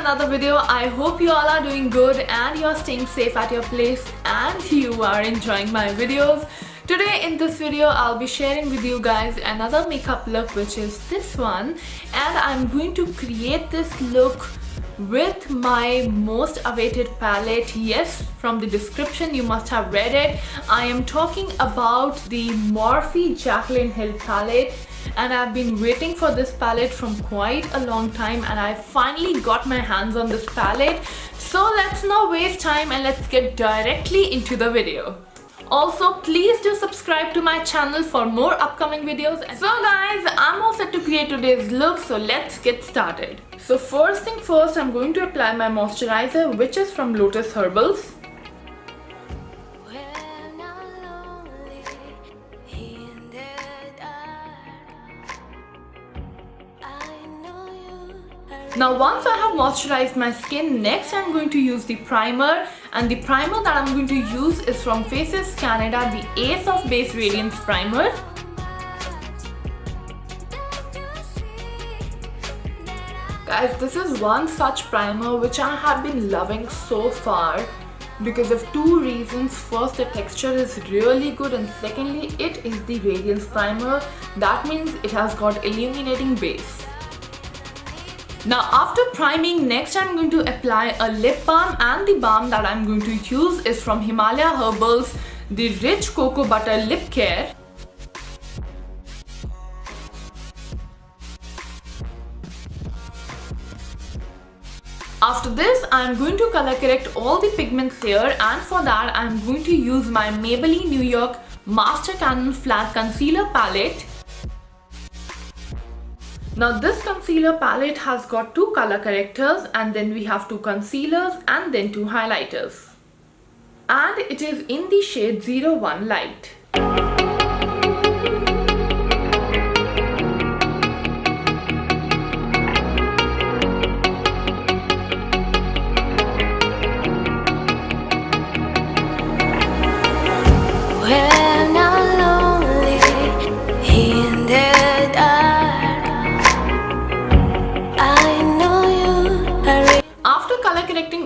another video. I hope you all are doing good and you are staying safe at your place and you are enjoying my videos. Today in this video I'll be sharing with you guys another makeup look, which is this one, and I'm going to create this look with my most awaited palette. Yes, from the description you must have read it. I am talking about the Morphe Jaclyn Hill palette, and I've been waiting for this palette from quite a long time, and I finally got my hands on this palette. So let's not waste time and let's get directly into the video. Also, please do subscribe to my channel for more upcoming videos. So guys, I'm all set to create today's look, so let's get started. So first thing first, I'm going to apply my moisturizer, which is from Lotus Herbals. Now once I have moisturized my skin, next I'm going to use the primer, and the primer that I'm going to use is from Faces Canada, the Ace of Base Radiance Primer. Guys, this is one such primer which I have been loving so far because of two reasons. First, the texture is really good, and secondly, it is the radiance primer. That means it has got illuminating base. Now after priming, next I'm going to apply a lip balm, and the balm that I'm going to use is from Himalaya Herbals, the Rich Cocoa Butter Lip Care. After this, I'm going to color correct all the pigments here, and for that I'm going to use my Maybelline New York Master Cannon Flat Concealer Palette. Now this concealer palette has got two color correctors, and then we have two concealers and then two highlighters. And it is in the shade 01 Light.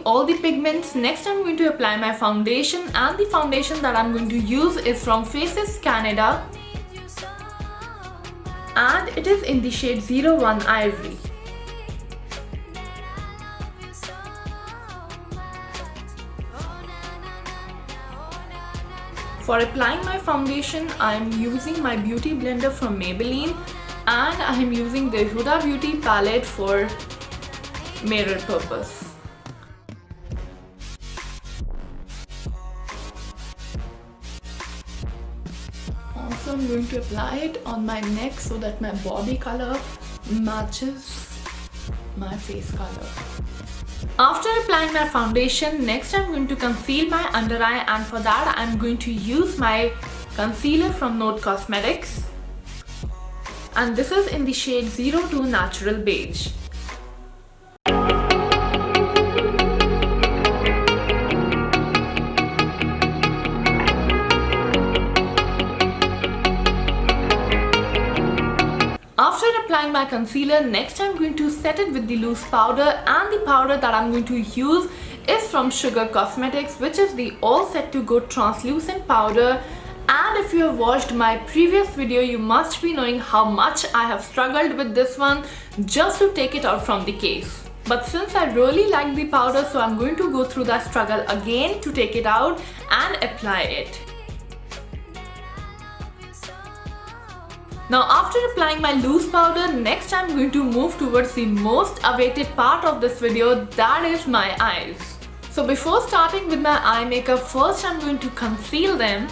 All the pigments, next I'm going to apply my foundation, and the foundation that I'm going to use is from Faces Canada, and it is in the shade 01 Ivory. For applying my foundation, I'm using my beauty blender from Maybelline, and I am using the Huda Beauty palette for mirror purpose. Also, I'm going to apply it on my neck so that my body color matches my face color. After applying my foundation, next I'm going to conceal my under eye, and for that I'm going to use my concealer from NUDE Cosmetics, and this is in the shade 02 Natural Beige. After applying my concealer, next I'm going to set it with the loose powder, and the powder that I'm going to use is from Sugar Cosmetics, which is the All Set to Go translucent powder. And if you have watched my previous video, you must be knowing how much I have struggled with this one just to take it out from the case. But since I really like the powder, so I'm going to go through that struggle again to take it out and apply it. Now after applying my loose powder, next I'm going to move towards the most awaited part of this video, that is my eyes. So before starting with my eye makeup, first I'm going to conceal them.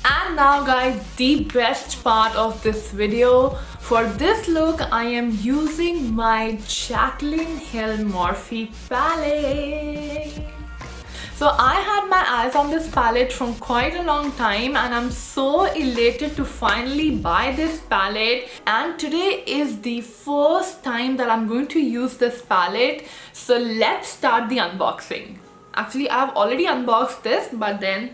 And now guys, the best part of this video. For this look, I am using my Jaclyn Hill Morphe palette. So I had my eyes on this palette from quite a long time, and I'm so elated to finally buy this palette. And today is the first time that I'm going to use this palette. So let's start the unboxing. Actually, I've already unboxed this, but then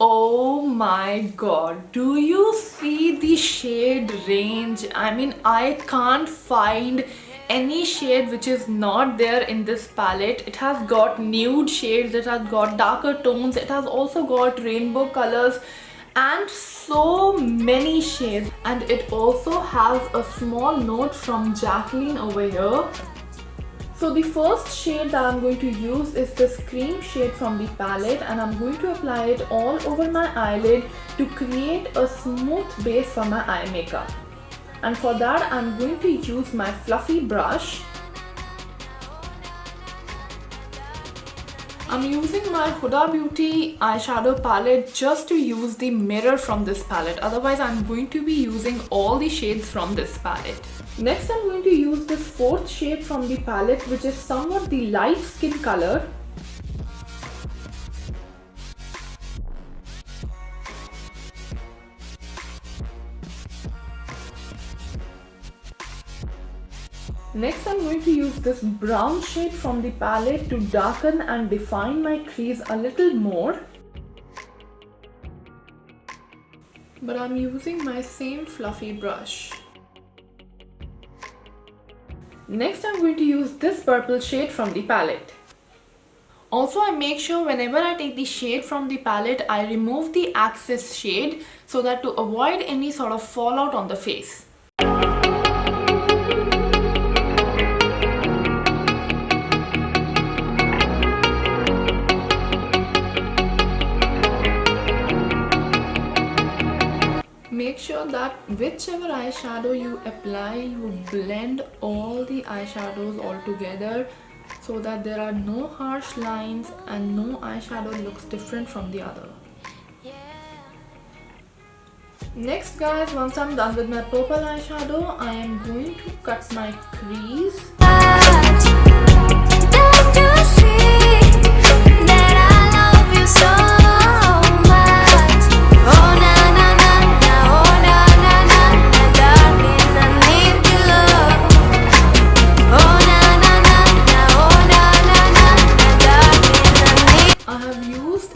oh my god, do you see the shade range? I mean, I can't find any shade which is not there in this palette. It has got nude shades, it has got darker tones, it has also got rainbow colors and so many shades, and it also has a small note from Jaclyn over here. So the first shade that I'm going to use is this cream shade from the palette, and I'm going to apply it all over my eyelid to create a smooth base for my eye makeup. And for that I'm going to use my fluffy brush. I'm using my Huda Beauty eyeshadow palette just to use the mirror from this palette. Otherwise I'm going to be using all the shades from this palette. Next I'm going to use this fourth shade from the palette, which is somewhat the light skin color. Next I'm going to use this brown shade from the palette to darken and define my crease a little more. But I'm using my same fluffy brush. Next I'm going to use this purple shade from the palette. Also, I make sure whenever I take the shade from the palette, I remove the excess shade so that to avoid any sort of fallout on the face. Make sure that whichever eyeshadow you apply, you blend all the eyeshadows all together so that there are no harsh lines and no eyeshadow looks different from the other. Next guys, once I'm done with my purple eyeshadow, I am going to cut my crease. Don't you see that I love you so?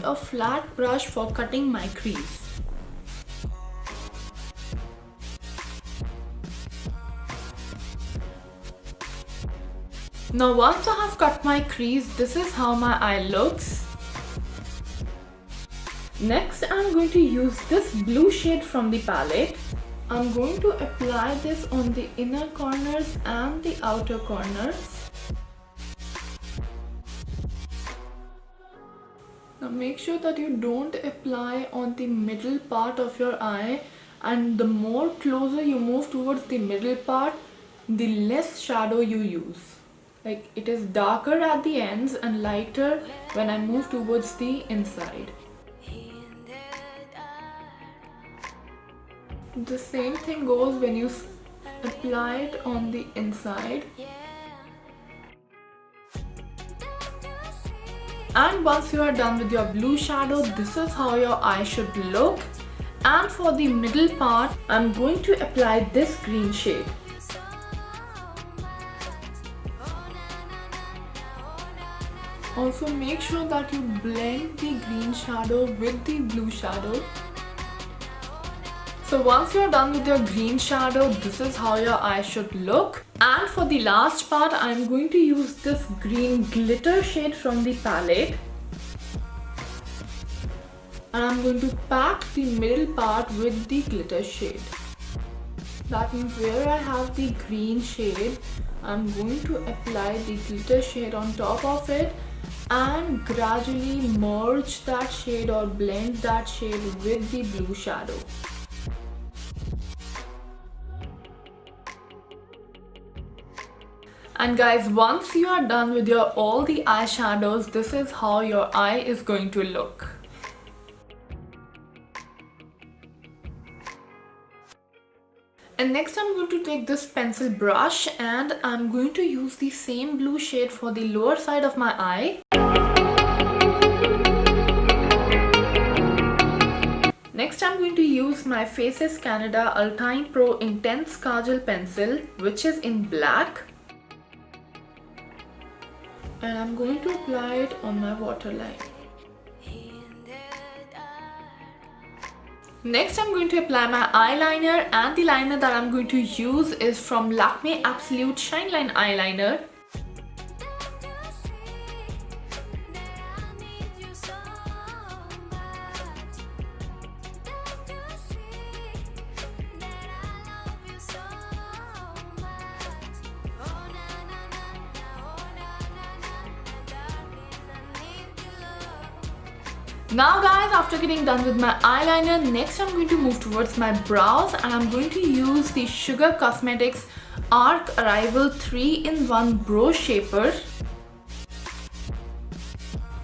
A flat brush for cutting my crease. Now once I have cut my crease, this is how my eye looks. Next I'm going to use this blue shade from the palette. I'm going to apply this on the inner corners and the outer corners. Now make sure that you don't apply on the middle part of your eye, and the more closer you move towards the middle part, the less shadow you use. Like, it is darker at the ends and lighter when I move towards the inside. The same thing goes when you apply it on the inside. And once you are done with your blue shadow, this is how your eye should look. And for the middle part, I'm going to apply this green shade. Also make sure that you blend the green shadow with the blue shadow. So once you're done with your green shadow, this is how your eye should look. And for the last part, I'm going to use this green glitter shade from the palette. And I'm going to pack the middle part with the glitter shade. That means where I have the green shade, I'm going to apply the glitter shade on top of it and gradually merge that shade or blend that shade with the blue shadow. And guys, once you are done with your all the eyeshadows, this is how your eye is going to look. And next I'm going to take this pencil brush and I'm going to use the same blue shade for the lower side of my eye. Next I'm going to use my Faces Canada Ultime Pro Intense Kajal pencil, which is in black. and I'm going to apply it on my waterline. Next, I'm going to apply my eyeliner, and the liner that I'm going to use is from LAKME Absolute Shine Line Eyeliner. Now guys, after getting done with my eyeliner, next I'm going to move towards my brows, and I'm going to use the Sugar Cosmetics Arc Arrival 3-in-1 Brow Shaper.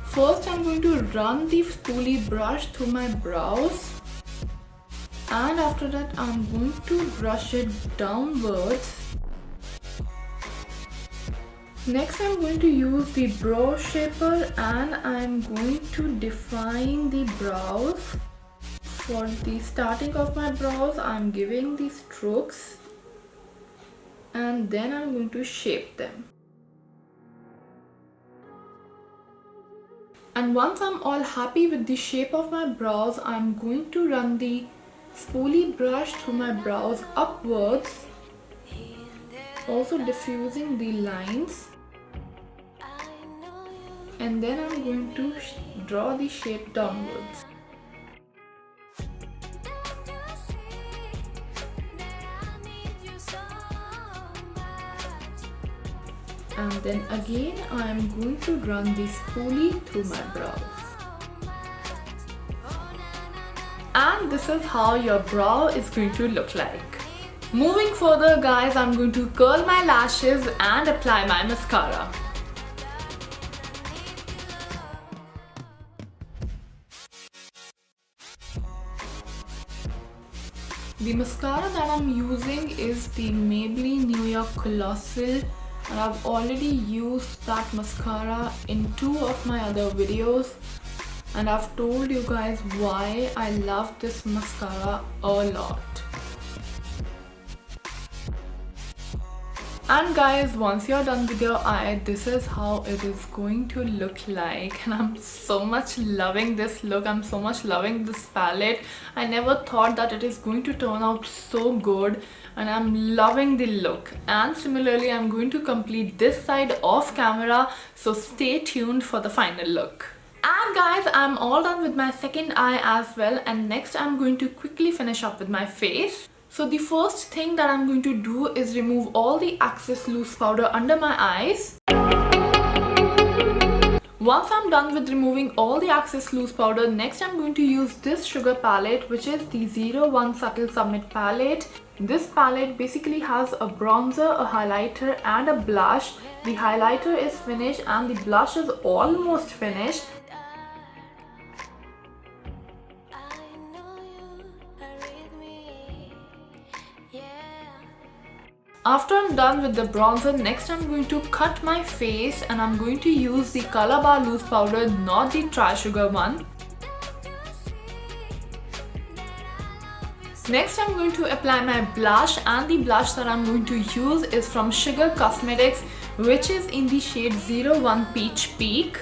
First I'm going to run the spoolie brush through my brows, and after that I'm going to brush it downwards. Next I'm going to use the brow shaper, and I'm going to define the brows. For the starting of my brows, I'm giving the strokes, and then I'm going to shape them. And once I'm all happy with the shape of my brows, I'm going to run the spoolie brush through my brows upwards, also diffusing the lines. And then I'm going to draw the shape downwards. And then again I am going to run the spoolie through my brows. And this is how your brow is going to look like. Moving further guys, I'm going to curl my lashes and apply my mascara. The mascara that I'm using is the Maybelline New York Colossal, and I've already used that mascara in 2 of my other videos, and I've told you guys why I love this mascara a lot. And guys, once you're done with your eye, this is how it is going to look like, and I'm so much loving this look. I'm so much loving this palette. I never thought that it is going to turn out so good, and I'm loving the look. And similarly, I'm going to complete this side off camera, so stay tuned for the final look. And guys, I'm all done with my second eye as well, and next I'm going to quickly finish up with my face. So the first thing that I'm going to do is remove all the excess loose powder under my eyes. Once I'm done with removing all the excess loose powder, next I'm going to use this sugar palette, which is the 01 Subtle Summit palette. This palette basically has a bronzer, a highlighter and a blush. The highlighter is finished and the blush is almost finished. After I'm done with the bronzer, next I'm going to cut my face, and I'm going to use the Color Bar loose powder, not the Tri Sugar one. Next I'm going to apply my blush, and the blush that I'm going to use is from Sugar Cosmetics, which is in the shade 01 Peach Peak.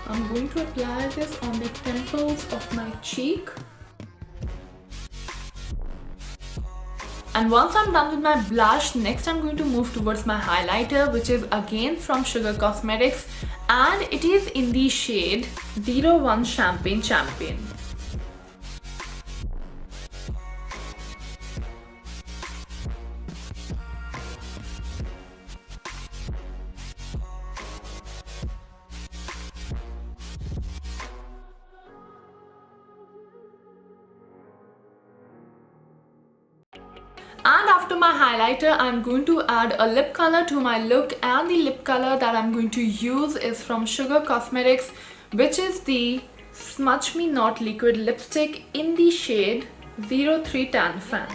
I'm going to apply this on the temples of my cheek. And once I'm done with my blush, next I'm going to move towards my highlighter, which is again from Sugar Cosmetics, and it is in the shade 01 Champagne Champion. And after my highlighter, I'm going to add a lip color to my look, and the lip color that I'm going to use is from Sugar Cosmetics, which is the Smudge Me Not Liquid Lipstick in the shade 03 Tan Fan.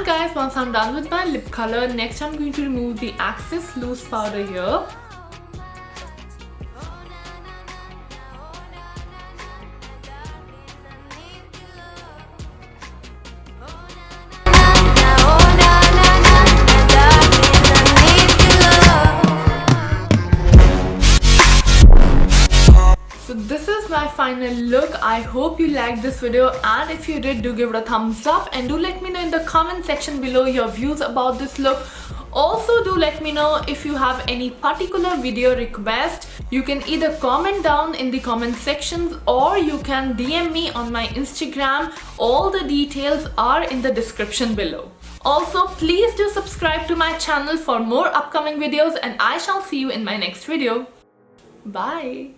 guys, once I'm done with my lip color, next I'm going to remove the Access Loose Powder here. So this is my final look. I hope you liked this video, and if you did, do give it a thumbs up and do let me know in the comment section below your views about this look. Also do let me know if you have any particular video request. You can either comment down in the comment sections or you can DM me on my Instagram. All the details are in the description below. Also, please do subscribe to my channel for more upcoming videos, and I shall see you in my next video. Bye.